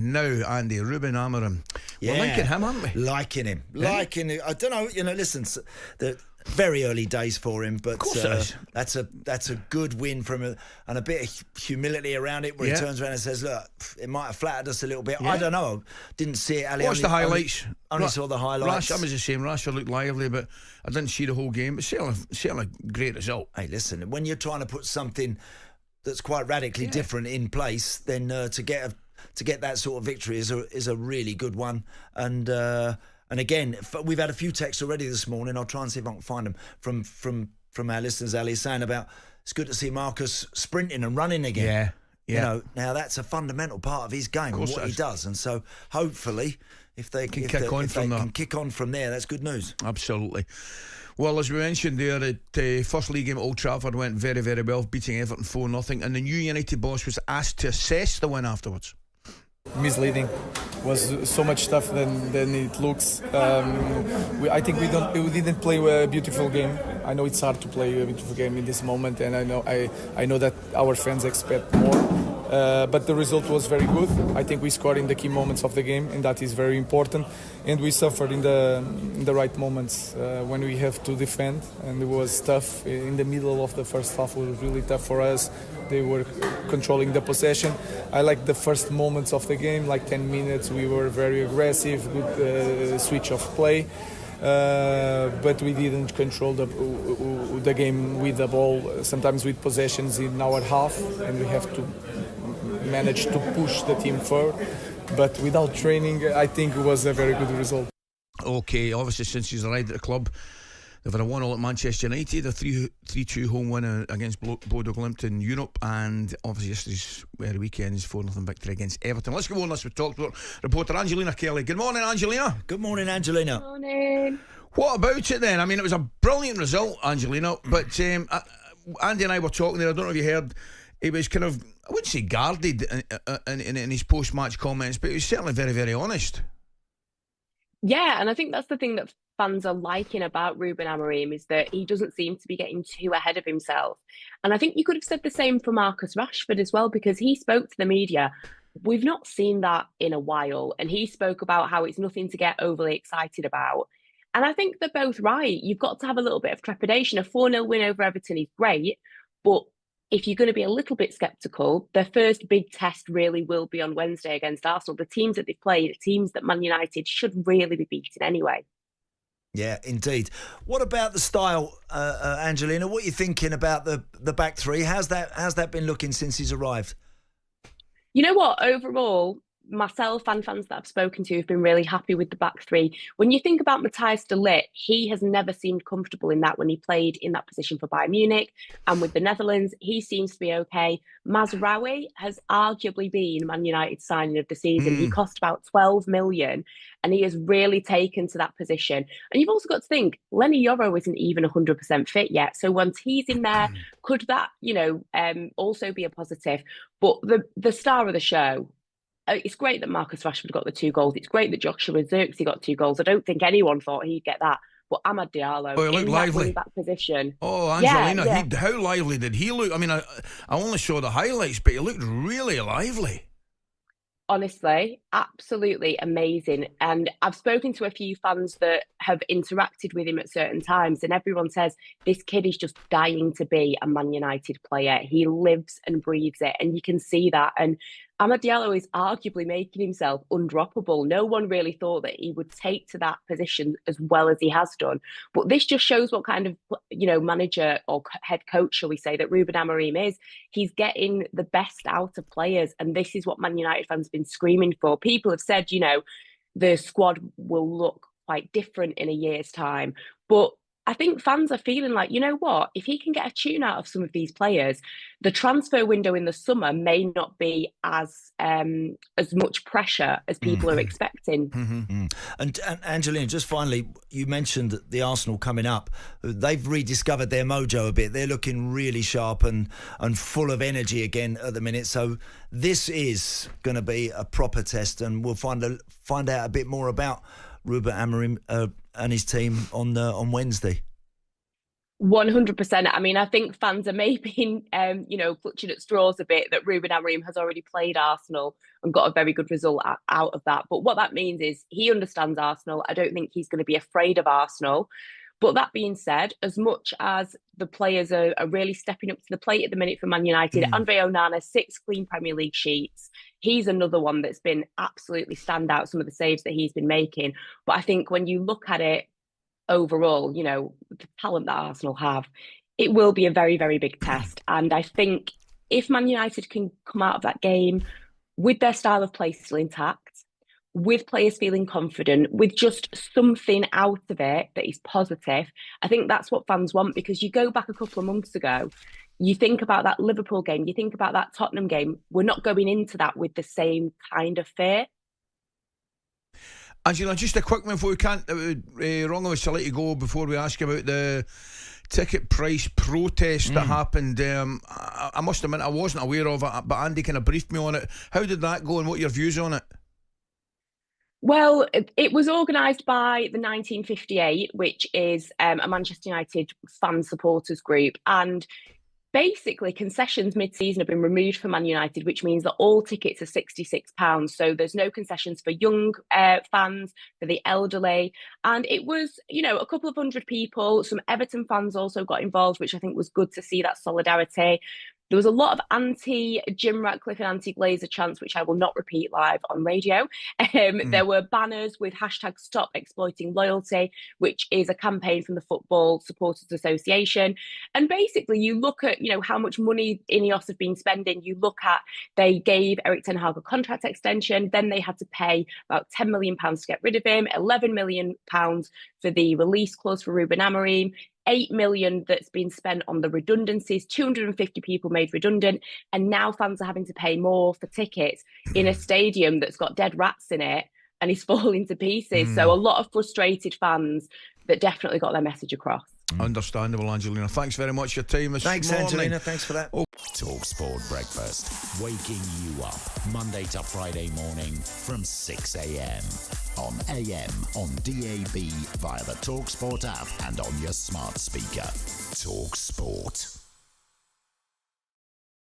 Now, Andy, Ruben Amorim. Yeah. We're liking him, aren't we? Liking him. I don't know, listen, the very early days for him, but of course it is. that's a good win from him, and a bit of humility around it, where he turns around and says, look, it might have flattered us a little bit. I don't know. Didn't see it, Ali. Watch the highlights. Only saw the highlights. Rashford was the same. Rashford looked lively, but I didn't see the whole game. But certainly a great result. Hey, listen, when you're trying to put something that's quite radically different in place, then to get that sort of victory is a really good one. And again, we've had a few texts already this morning. I'll try and see if I can find them from our listeners. Ali saying about it's good to see Marcus sprinting and running again. Yeah. Now that's a fundamental part of his game and what he does. And so hopefully, if they can kick on from there, that's good news. Absolutely. Well, as we mentioned there, the first league game at Old Trafford went very, very well, beating Everton 4-0, and the new United boss was asked to assess the win afterwards. Misleading. Was so much tougher than it looks. I think we didn't play a beautiful game. I know it's hard to play a beautiful game in this moment, and I know that our fans expect more. But the result was very good. I think we scored in the key moments of the game, and that is very important. And we suffered in the right moments when we have to defend, and it was tough. In the middle of the first half, it was really tough for us. They were controlling the possession. I like the first moments of the game, like 10 minutes. We were very aggressive, good switch of play. But we didn't control the game with the ball, sometimes with possessions in our half, and we have to manage to push the team forward. But without training, I think it was a very good result. Okay, obviously since he's arrived at the club, they've had a 1-1 at Manchester United, a 3-2 home win against Bodo Glimt in Europe, and obviously yesterday's weekend's 4-0 victory against Everton. Let's go on this with talkSPORT reporter Angelina Kelly. Good morning, Angelina. Good morning, Angelina. Good morning. What about it then? I mean, it was a brilliant result, Angelina, but Andy and I were talking there, I don't know if you heard, he was kind of, I wouldn't say guarded in his post-match comments, but he was certainly very, very honest. Yeah, and I think that's the thing that fans are liking about Ruben Amorim, is that he doesn't seem to be getting too ahead of himself. And I think you could have said the same for Marcus Rashford as well, because he spoke to the media. We've not seen that in a while. And he spoke about how it's nothing to get overly excited about. And I think they're both right. You've got to have a little bit of trepidation. A 4-0 win over Everton is great, but if you're going to be a little bit sceptical, their first big test really will be on Wednesday against Arsenal. The teams that they've played are teams that Man United should really be beating anyway. Yeah, indeed. What about the style, Angelina? What are you thinking about the back three? How's that been looking since he's arrived? You know what? Overall, myself and fans that I've spoken to have been really happy with the back three. When you think about Matthijs de Ligt, he has never seemed comfortable in that when he played in that position for Bayern Munich. And with the Netherlands, he seems to be okay. Mazraoui has arguably been Man United's signing of the season. He cost about 12 million and he has really taken to that position. And you've also got to think, Lenny Yoro isn't even 100% fit yet. So once he's in there, could that, also be a positive? But the star of the show, it's great that Marcus Rashford got the 2 goals. It's great that Joshua Zirkzee got 2 goals. I don't think anyone thought he'd get that. But Amad Diallo in that wing-back position. Oh, Angelina, how lively did he look? I mean, I only saw the highlights, but he looked really lively. Honestly, absolutely amazing. And I've spoken to a few fans that have interacted with him at certain times, and everyone says this kid is just dying to be a Man United player. He lives and breathes it, and you can see that. And Amad Diallo is arguably making himself undroppable. No one really thought that he would take to that position as well as he has done. But this just shows what kind of, manager or head coach, shall we say, that Ruben Amorim is. He's getting the best out of players. And this is what Man United fans have been screaming for. People have said, the squad will look quite different in a year's time. But I think fans are feeling like, you know what, if he can get a tune out of some of these players, the transfer window in the summer may not be as much pressure as people are expecting. And Angelina, just finally, you mentioned the Arsenal coming up. They've rediscovered their mojo a bit. They're looking really sharp and full of energy again at the minute. So this is going to be a proper test, and we'll find out a bit more about Ruben Amorim and his team on Wednesday. 100%. I mean, I think fans are maybe, clutching at straws a bit that Ruben Amorim has already played Arsenal and got a very good result out of that. But what that means is he understands Arsenal. I don't think he's going to be afraid of Arsenal. But that being said, as much as the players are really stepping up to the plate at the minute for Man United, Andre Onana, 6 clean Premier League sheets. He's another one that's been absolutely standout, some of the saves that he's been making. But I think when you look at it overall, the talent that Arsenal have, it will be a very, very big test. And I think if Man United can come out of that game with their style of play still intact, with players feeling confident, with just something out of it that is positive, I think that's what fans want. Because you go back a couple of months ago, you think about that Liverpool game, you think about that Tottenham game, we're not going into that with the same kind of fear. Angela, just a quick one before we can't, wrong of us to let you go before we ask about the ticket price protest that happened. I must admit I wasn't aware of it, but Andy kind of briefed me on it. How did that go and what are your views on it? Well, it was organised by the 1958, which is a Manchester United fan supporters group. And basically, concessions mid-season have been removed for Man United, which means that all tickets are £66. So there's no concessions for young fans, for the elderly. And it was, a couple of hundred people. Some Everton fans also got involved, which I think was good to see that solidarity. There was a lot of anti-Jim Ratcliffe and anti-Glazer chants, which I will not repeat live on radio. There were banners with hashtag Stop Exploiting Loyalty, which is a campaign from the Football Supporters Association. And basically, you look at, how much money Ineos have been spending. You look at, they gave Erik ten Hag a contract extension. Then they had to pay about £10 million to get rid of him, £11 million for the release clause for Ruben Amorim. 8 million that's been spent on the redundancies, 250 people made redundant, and now fans are having to pay more for tickets in a stadium that's got dead rats in it and is falling to pieces. So a lot of frustrated fans that definitely got their message across. Understandable, Angelina. Thanks very much for your time this morning. Thanks, Angelina. Thanks for that. talkSPORT Breakfast, waking you up Monday to Friday morning from 6 a.m. on AM, on DAB, via the talkSPORT app and on your smart speaker. talkSPORT.